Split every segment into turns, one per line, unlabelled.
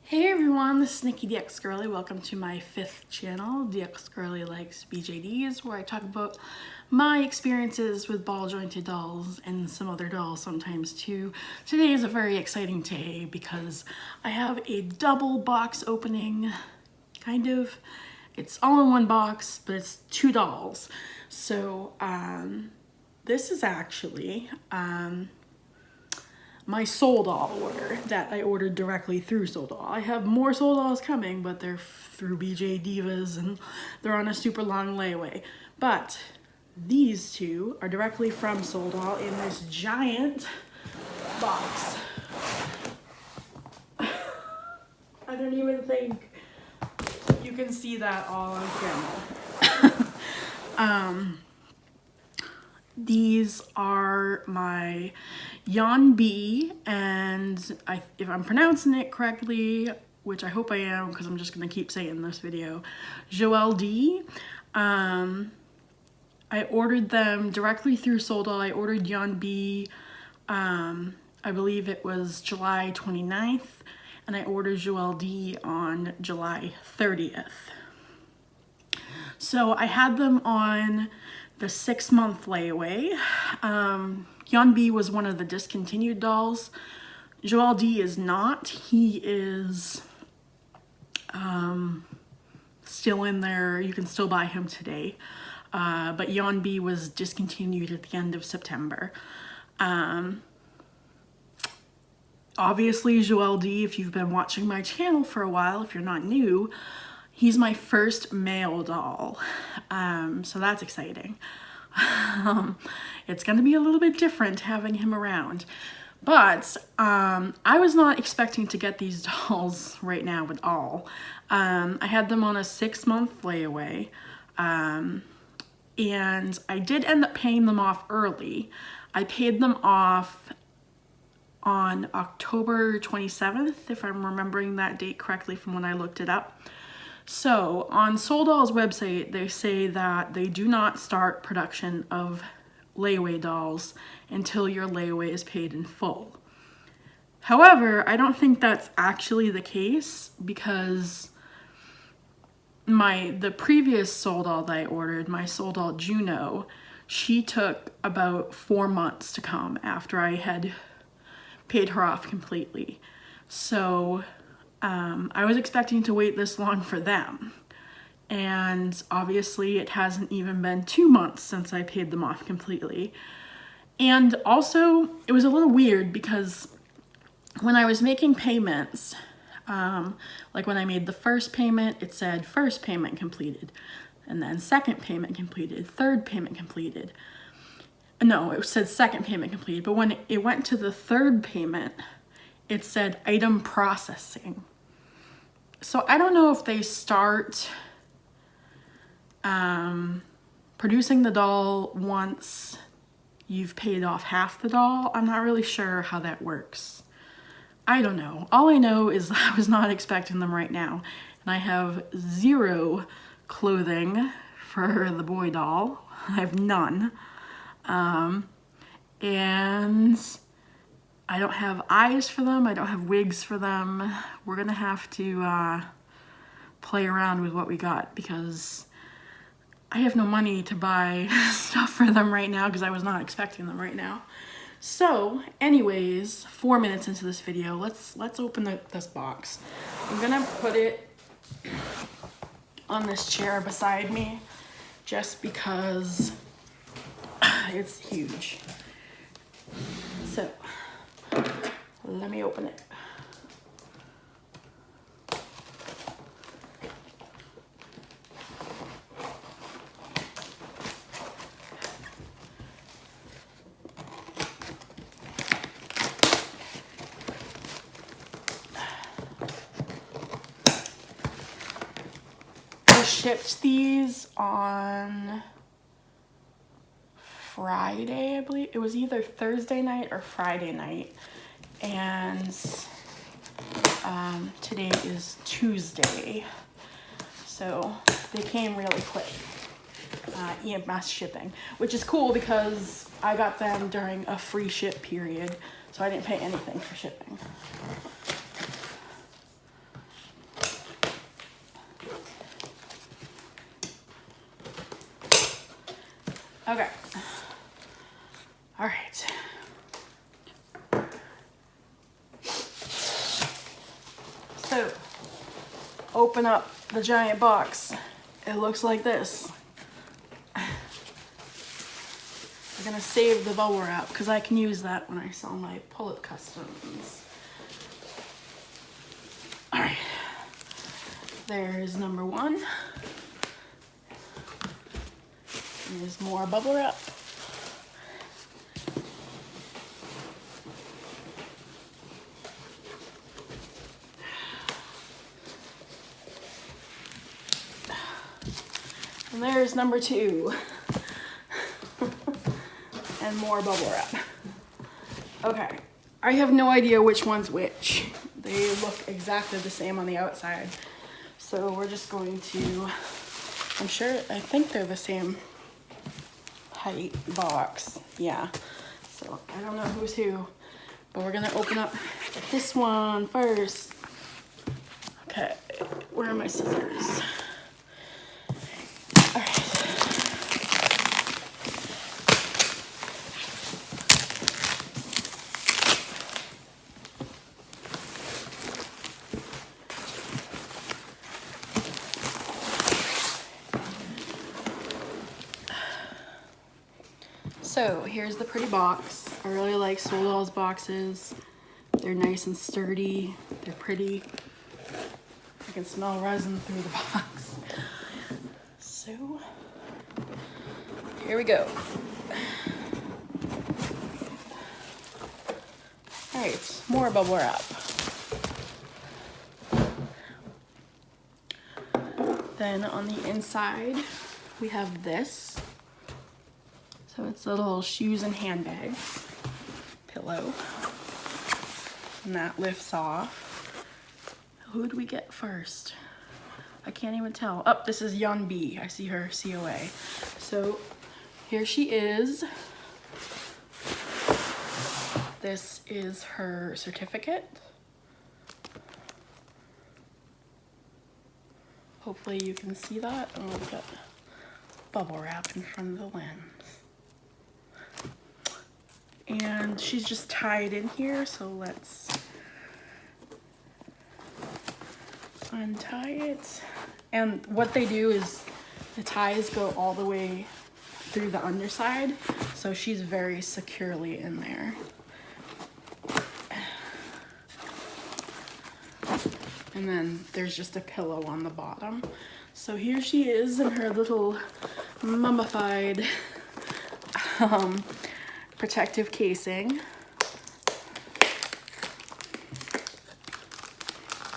Hey everyone, this is Nikki dxgirly. Welcome to my 5th channel, dxgirly Likes BJDs, where I talk about my experiences with ball jointed dolls and some other dolls sometimes too. Today is a very exciting day because I have a double box opening, kind of. It's all in one box, but it's 2 dolls. So this is actually my Souldoll order that I ordered directly through Souldoll. I have more Soulddolls coming, but they're through BJ Divas and they're on a super long layaway. But these 2 are directly from Souldoll in this giant box. I don't even think you can see that all on camera. These are my Yeon-bee and if I'm pronouncing it correctly, which I hope I am because I'm just going to keep saying in this video, Joelle D. I ordered them directly through Souldoll. I ordered Yeon-bee, I believe it was July 29th, and I ordered Joelle D on July 30th. So I had them on the 6-month layaway. Yeon-bee was one of the discontinued dolls. Joelle D is not. He is still in there. You can still buy him today. But Yeon-bee was discontinued at the end of September. Obviously, Joelle D, if you've been watching my channel for a while, if you're not new, he's my first male doll, so that's exciting. It's gonna be a little bit different having him around, but I was not expecting to get these dolls right now at all. I had them on a 6-month layaway, and I did end up paying them off early. I paid them off on October 27th, if I'm remembering that date correctly from when I looked it up. So on Souldoll's website, they say that they do not start production of layaway dolls until your layaway is paid in full. However, I don't think that's actually the case because the previous Souldoll that I ordered, my Souldoll Juno, she took about 4 months to come after I had paid her off completely. So I was expecting to wait this long for them, and obviously it hasn't even been 2 months since I paid them off completely. And also it was a little weird because when I was making payments, like when I made the first payment, it said first payment completed, and then second payment completed, third payment completed. No, it said second payment completed, but when it went to the third payment, it said item processing. So I don't know if they start producing the doll once you've paid off half the doll. I'm not really sure how that works. I don't know. All I know is I was not expecting them right now, and I have 0 clothing for the boy doll. I have none. And I don't have eyes for them. I don't have wigs for them. We're gonna have to play around with what we got because I have no money to buy stuff for them right now because I was not expecting them right now. So anyways, 4 minutes into this video, let's open this box. I'm gonna put it on this chair beside me just because it's huge. So let me open it. I shipped these on Friday, I believe. It was either Thursday night or Friday night, and today is Tuesday, so they came really quick. EMS shipping, which is cool because I got them during a free ship period, so I didn't pay anything for shipping. Okay. All right. So, open up the giant box. It looks like this. I'm gonna save the bubble wrap because I can use that when I sell my pull-up customs. All right. There's number one. There's more bubble wrap. And there's number two. And more bubble wrap. Okay, I have no idea which one's which. They look exactly the same on the outside. So we're just going to, I think they're the same height box. Yeah, so I don't know who's who, but we're gonna open up this one first. Okay, where are my scissors? All right. So here's the pretty box. I really like Souldoll's boxes. They're nice and sturdy. They're pretty. I can smell resin through the box. So here we go. All right, more bubble wrap. Then on the inside, we have this. So it's a little shoes and handbags pillow. And that lifts off. Who do we get first? I can't even tell. Oh, this is Yeon-bee. I see her COA. So here she is. This is her certificate. Hopefully you can see that. Oh, we've got bubble wrap in front of the lens. And she's just tied in here, so let's untie it. And what they do is the ties go all the way through the underside, so she's very securely in there. And then there's just a pillow on the bottom. So here she is in her little mummified protective casing.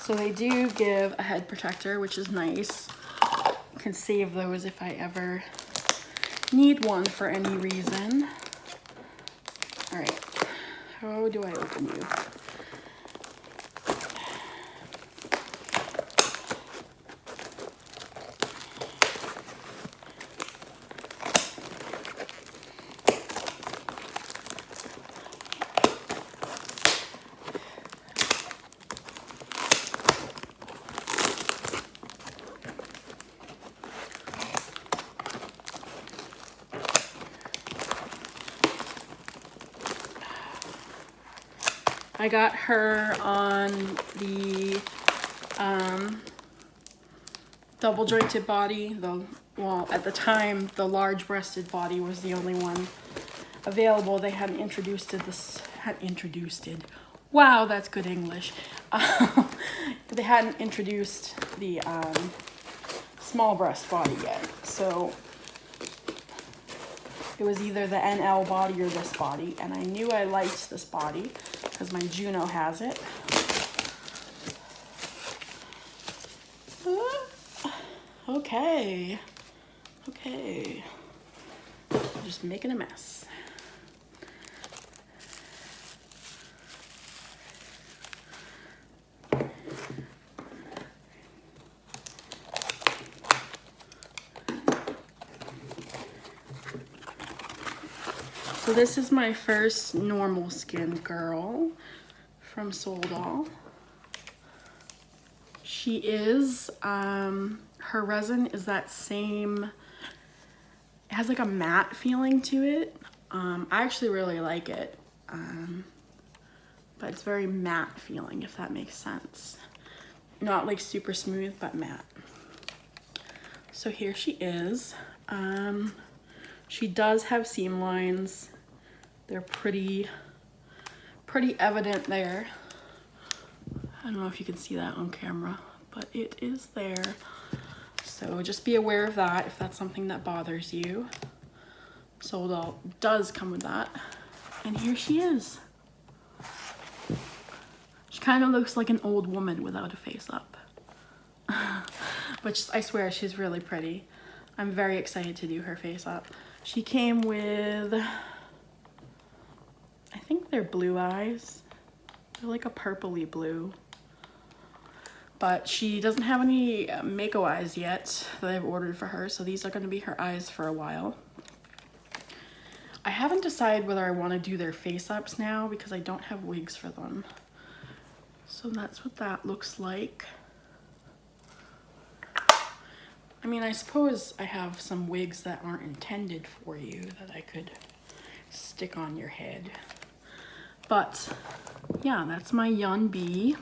So they do give a head protector, which is nice. You can save those if I ever need one for any reason. All right, how do I open you? I got her on the double jointed body. Well, at the time, the large breasted body was the only one available. They hadn't introduced it. Wow, that's good English. They hadn't introduced the small breast body yet. So it was either the NL body or this body. And I knew I liked this body because my Juno has it. Okay. I'm just making a mess. So this is my first normal skin girl from Souldoll. She is, her resin is that same it has like a matte feeling to it. I actually really like it. But it's very matte feeling, if that makes sense. Not like super smooth, but matte. So here she is. She does have seam lines. They're pretty evident there. I don't know if you can see that on camera, but it is there. So just be aware of that if that's something that bothers you. Souldoll does come with that. And here she is. She kind of looks like an old woman without a face up. But I swear she's really pretty. I'm very excited to do her face up. She came with, I think they're blue eyes. They're like a purpley blue. But she doesn't have any Mako eyes yet that I've ordered for her, so these are going to be her eyes for a while. I haven't decided whether I want to do their face ups now because I don't have wigs for them. So that's what that looks like. I mean, I suppose I have some wigs that aren't intended for you that I could stick on your head. But yeah, that's my Yeon-bee.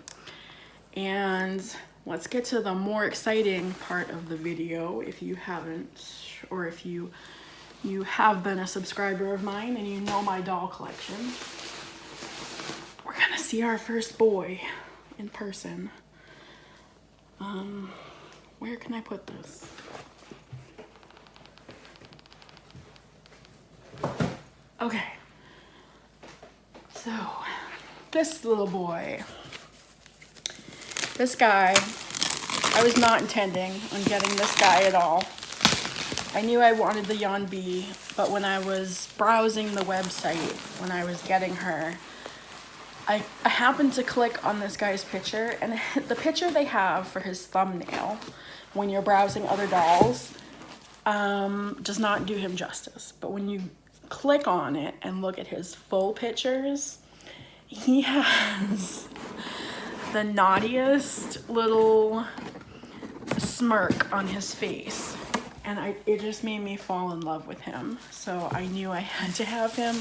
And let's get to the more exciting part of the video. If you haven't, or if you have been a subscriber of mine and you know my doll collection, we're gonna see our first boy in person. Where can I put this? Okay. So, this little boy. This guy, I was not intending on getting this guy at all. I knew I wanted the Yeon-bee, but when I was browsing the website, when I was getting her, I happened to click on this guy's picture, and the picture they have for his thumbnail when you're browsing other dolls does not do him justice. But when you click on it and look at his full pictures, he has the naughtiest little smirk on his face. And it just made me fall in love with him. So I knew I had to have him,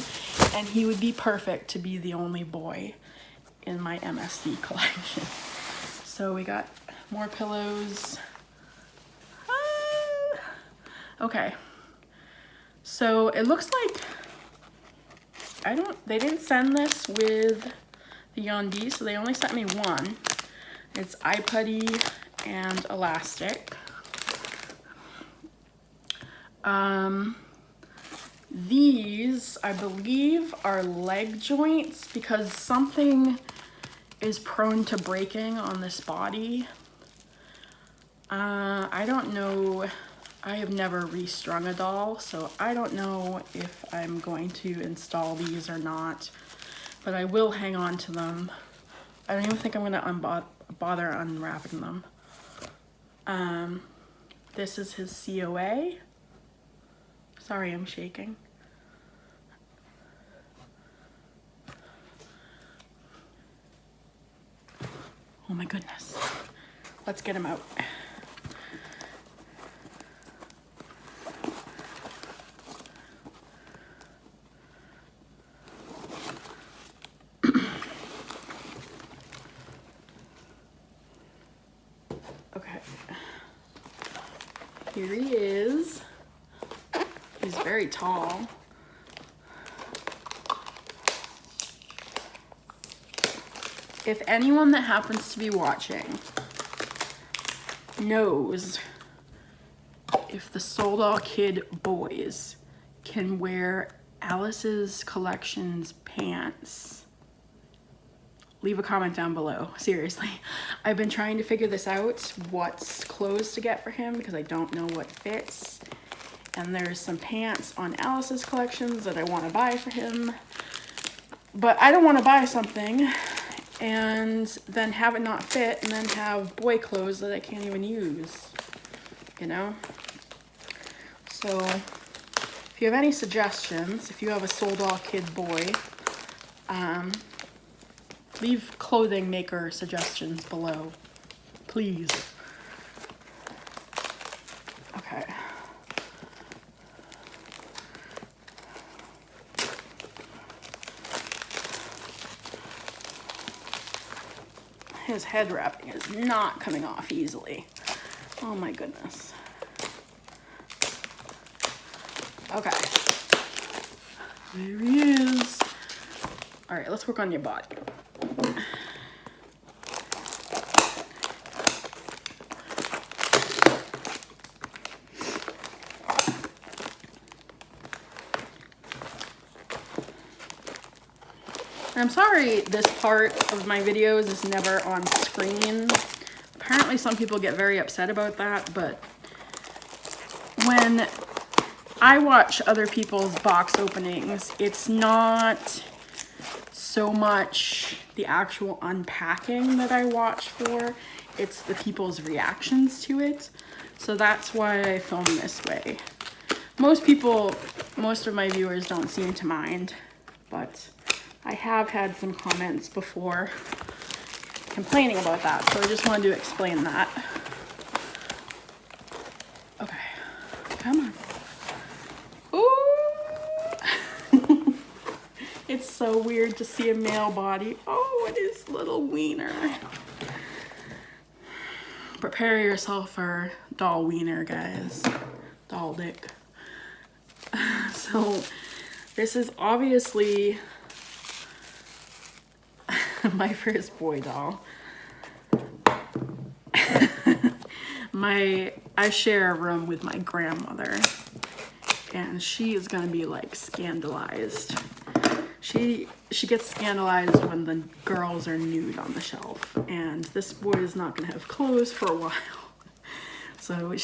and he would be perfect to be the only boy in my MSD collection. So we got more pillows. Okay. So it looks like, they didn't send this with the Yeon-bee, so they only sent me one. It's eye putty and elastic. These, I believe, are leg joints because something is prone to breaking on this body. I don't know. I have never restrung a doll, so I don't know if I'm going to install these or not, but I will hang on to them. I don't even think I'm gonna bother unwrapping them. This is his COA. Sorry, I'm shaking. Oh my goodness. Let's get him out. Okay. Here he is. He's very tall. If anyone that happens to be watching knows if the Souldoll Kid boys can wear Alice's Collection's pants, leave a comment down below. Seriously, I've been trying to figure this out, what clothes to get for him, because I don't know what fits. And there's some pants on Alice's Collections that I want to buy for him, but I don't want to buy something and then have it not fit and then have boy clothes that I can't even use, you know? So if you have any suggestions, if you have a Souldoll Kid boy, leave clothing maker suggestions below, please. his head wrapping is not coming off easily. Oh my goodness. Okay. There he is. All right, let's work on your body. I'm sorry this part of my videos is never on screen. Apparently some people get very upset about that, but when I watch other people's box openings, it's not so much the actual unpacking that I watch for, it's the people's reactions to it. So that's why I film this way. Most of my viewers don't seem to mind, but I have had some comments before complaining about that, so I just wanted to explain that. Okay, come on. Ooh! It's so weird to see a male body. Oh, it is little wiener. Prepare yourself for doll wiener, guys. Doll dick. So, this is obviously my first boy doll. I share a room with my grandmother, and she is gonna be like scandalized. She gets scandalized when the girls are nude on the shelf, and this boy is not gonna have clothes for a while. So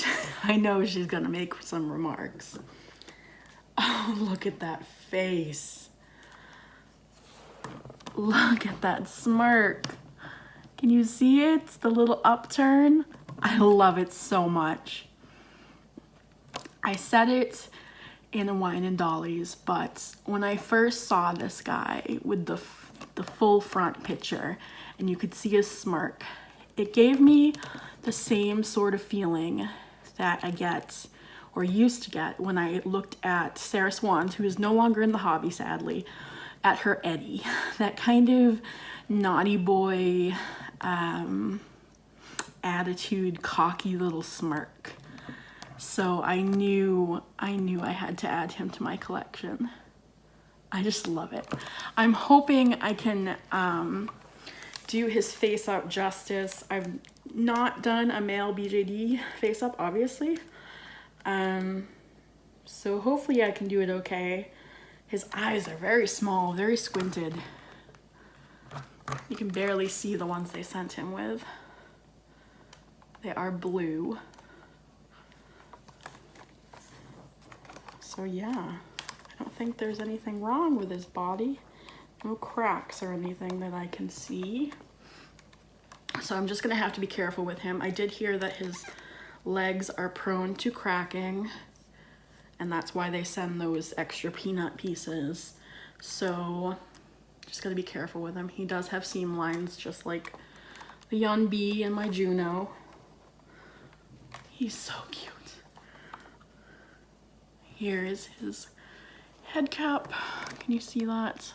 I know she's gonna make some remarks. Oh, look at that face. Look at that smirk. Can you see it? The little upturn. I love it so much. I said it in a Wine and Dollies, but when I first saw this guy with the full front picture and you could see his smirk, it gave me the same sort of feeling that I get or used to get when I looked at Sarah Swans, who is no longer in the hobby, sadly, at her Eddie. That kind of naughty boy attitude, cocky little smirk. So I knew I had to add him to my collection. I just love it. I'm hoping I can do his face up justice. I've not done a male BJD face up, obviously. So hopefully I can do it okay. His eyes are very small, very squinted. You can barely see the ones they sent him with. They are blue. So yeah, I don't think there's anything wrong with his body. No cracks or anything that I can see. So I'm just gonna have to be careful with him. I did hear that his legs are prone to cracking, and that's why they send those extra peanut pieces. So just gotta be careful with him. He does have seam lines, just like the Yeon-bee and my Juno. He's so cute. Here is his head cap. Can you see that?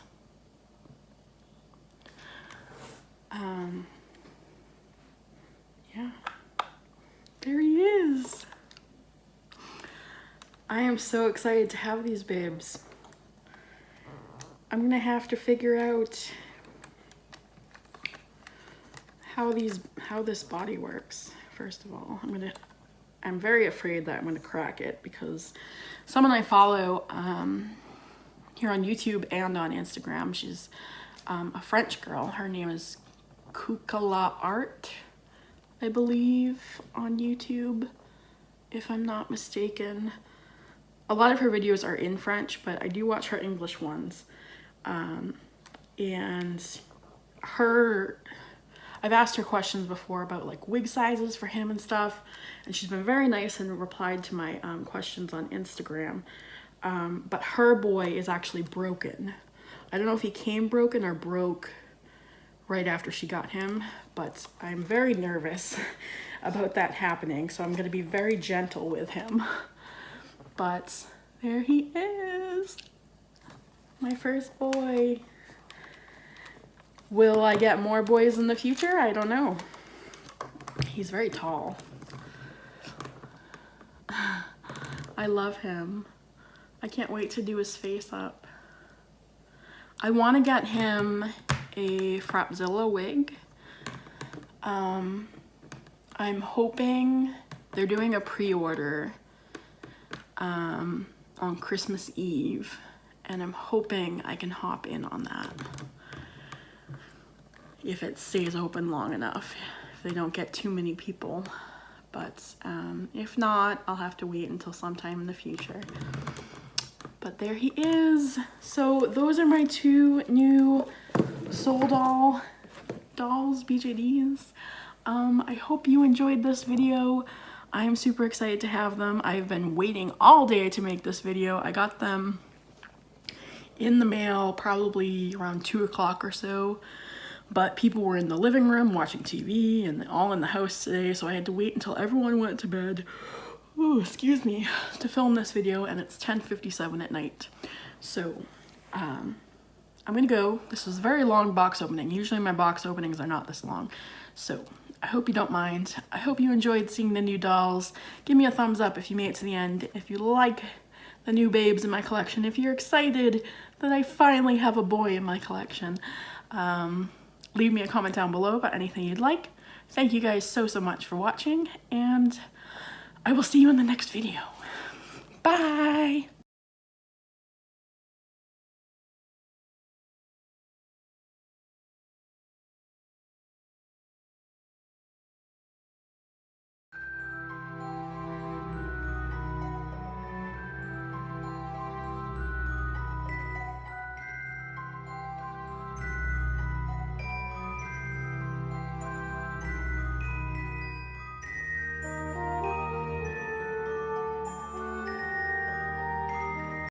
Yeah, there he is. I am so excited to have these babes. I'm gonna have to figure out how this body works. First of all, I'm very afraid that I'm gonna crack it because someone I follow here on YouTube and on Instagram, she's a French girl. Her name is Kukala Art, I believe, on YouTube, if I'm not mistaken. A lot of her videos are in French, but I do watch her English ones. And I've asked her questions before about like wig sizes for him and stuff, and she's been very nice and replied to my questions on Instagram. But her boy is actually broken. I don't know if he came broken or broke right after she got him, but I'm very nervous about that happening, so I'm gonna be very gentle with him. But there he is, my first boy. Will I get more boys in the future? I don't know. He's very tall. I love him. I can't wait to do his face up. I want to get him a Frapzilla wig. I'm hoping they're doing a pre-order on Christmas Eve, and I'm hoping I can hop in on that if it stays open long enough, if they don't get too many people. But if not, I'll have to wait until sometime in the future. But there he is. So those are my two new Souldoll dolls, BJDs. I hope you enjoyed this video. I'm super excited to have them. I've been waiting all day to make this video. I got them in the mail probably around 2 o'clock or so, but people were in the living room watching TV and all in the house today, so I had to wait until everyone went to bed, oh, excuse me, to film this video, and it's 10:57 at night. So I'm gonna go. This was a very long box opening. Usually my box openings are not this long, so I hope you don't mind. I hope you enjoyed seeing the new dolls. Give me a thumbs up if you made it to the end, if you like the new babes in my collection, if you're excited that I finally have a boy in my collection. Leave me a comment down below about anything you'd like. Thank you guys so much for watching, and I will see you in the next video. Bye!